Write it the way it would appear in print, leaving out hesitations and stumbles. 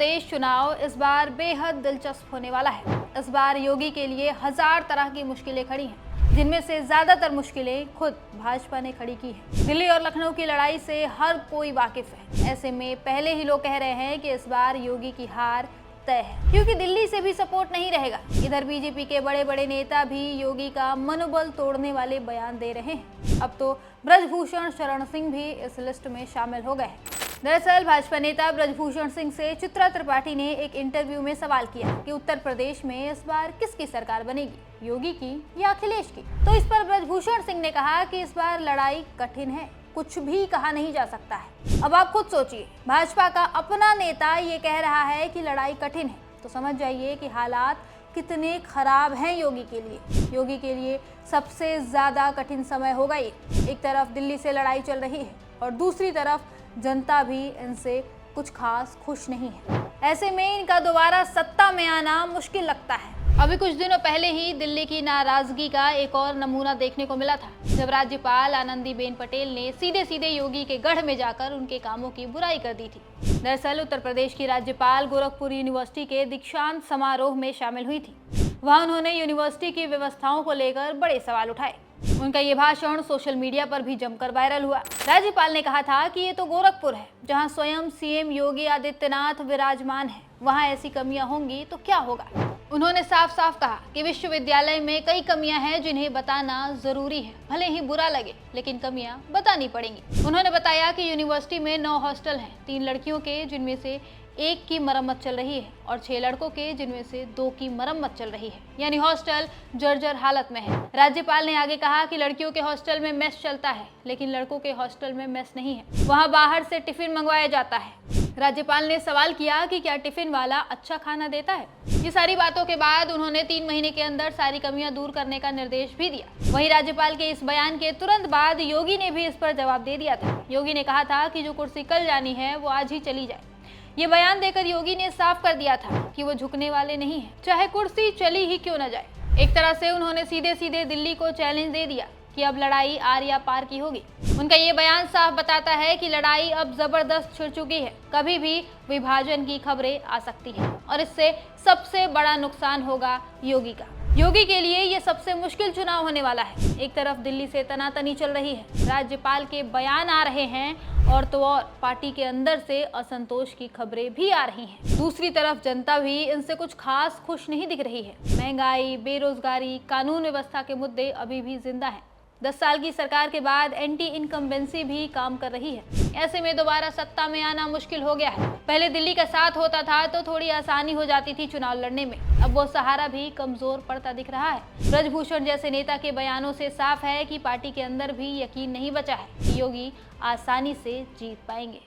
प्रदेश चुनाव इस बार बेहद दिलचस्प होने वाला है। इस बार योगी के लिए 1000 तरह की मुश्किलें खड़ी हैं, जिनमें से ज्यादातर मुश्किलें खुद भाजपा ने खड़ी की है। दिल्ली और लखनऊ की लड़ाई से हर कोई वाकिफ है। ऐसे में पहले ही लोग कह रहे हैं कि इस बार योगी की हार तय है, क्योंकि दिल्ली से भी सपोर्ट नहीं रहेगा। इधर बीजेपी के बड़े बड़े नेता भी योगी का मनोबल तोड़ने वाले बयान दे रहे हैं। अब तो ब्रजभूषण शरण सिंह भी इस लिस्ट में शामिल हो गए हैं। दरअसल भाजपा नेता ब्रजभूषण सिंह से चित्रा त्रिपाठी ने एक इंटरव्यू में सवाल किया कि उत्तर प्रदेश में इस बार किसकी सरकार बनेगी, योगी की या अखिलेश की। तो इस पर ब्रजभूषण सिंह ने कहा कि इस बार लड़ाई कठिन है, कुछ भी कहा नहीं जा सकता है। अब आप खुद सोचिए, भाजपा का अपना नेता ये कह रहा है कि लड़ाई कठिन है, तो समझ जाइए कि हालात कितने खराब हैं योगी के लिए। योगी के लिए सबसे ज्यादा कठिन समय होगा ये। एक तरफ दिल्ली से लड़ाई चल रही है और दूसरी तरफ जनता भी इनसे कुछ खास खुश नहीं है। ऐसे में इनका दोबारा सत्ता में आना मुश्किल लगता है। अभी कुछ दिनों पहले ही दिल्ली की नाराजगी का एक और नमूना देखने को मिला था, जब राज्यपाल आनंदीबेन पटेल ने सीधे सीधे योगी के गढ़ में जाकर उनके कामों की बुराई कर दी थी। दरअसल उत्तर प्रदेश की राज्यपाल गोरखपुर यूनिवर्सिटी के दीक्षांत समारोह में शामिल हुई थी। वहां उन्होंने यूनिवर्सिटी की व्यवस्थाओं को लेकर बड़े सवाल उठाए। उनका ये भाषण सोशल मीडिया पर भी जमकर वायरल हुआ। राज्यपाल ने कहा था कि ये तो गोरखपुर है, जहां स्वयं सीएम योगी आदित्यनाथ विराजमान है। वहां ऐसी कमियां होंगी तो क्या होगा। उन्होंने साफ साफ कहा कि विश्वविद्यालय में कई कमियां हैं जिन्हें बताना जरूरी है, भले ही बुरा लगे लेकिन कमियां बतानी पड़ेंगी। उन्होंने बताया कि यूनिवर्सिटी में 9 हॉस्टल हैं, 3 लड़कियों के जिनमें से 1 की मरम्मत चल रही है और 6 लड़कों के जिनमें से 2 की मरम्मत चल रही है, यानी हॉस्टल जर्जर हालत में है। राज्यपाल ने आगे कहा कि लड़कियों के हॉस्टल में मेस चलता है, लेकिन लड़कों के हॉस्टल में मेस नहीं है, वहां बाहर से टिफिन मंगवाया जाता है। राज्यपाल ने सवाल किया कि क्या टिफिन वाला अच्छा खाना देता है। ये सारी बातों के बाद उन्होंने 3 महीने के अंदर सारी कमियां दूर करने का निर्देश भी दिया। वहीं राज्यपाल के इस बयान के तुरंत बाद योगी ने भी इस पर जवाब दे दिया था। योगी ने कहा था कि जो कुर्सी कल जानी है वो आज ही चली जाए। ये बयान देकर योगी ने साफ कर दिया था कि वो झुकने वाले नहीं हैं, चाहे कुर्सी चली ही क्यों न जाए। एक तरह से उन्होंने सीधे सीधे दिल्ली को चैलेंज दे दिया कि अब लड़ाई आर या पार की होगी। उनका ये बयान साफ बताता है कि लड़ाई अब जबरदस्त छिड़ चुकी है, कभी भी विभाजन की खबरें आ सकती हैं और इससे सबसे बड़ा नुकसान होगा योगी का। योगी के लिए ये सबसे मुश्किल चुनाव होने वाला है। एक तरफ दिल्ली से तनातनी चल रही है, राज्यपाल के बयान आ रहे हैं और तो और पार्टी के अंदर से असंतोष की खबरें भी आ रही हैं। दूसरी तरफ जनता भी इनसे कुछ खास खुश नहीं दिख रही है। महंगाई, बेरोजगारी, कानून व्यवस्था के मुद्दे अभी भी जिंदा हैं। 10 साल की सरकार के बाद एंटी इनकम्बेंसी भी काम कर रही है। ऐसे में दोबारा सत्ता में आना मुश्किल हो गया है। पहले दिल्ली का साथ होता था तो थोड़ी आसानी हो जाती थी चुनाव लड़ने में, अब वो सहारा भी कमजोर पड़ता दिख रहा है। ब्रजभूषण जैसे नेता के बयानों से साफ है कि पार्टी के अंदर भी यकीन नहीं बचा है कि योगी आसानी से जीत पाएंगे।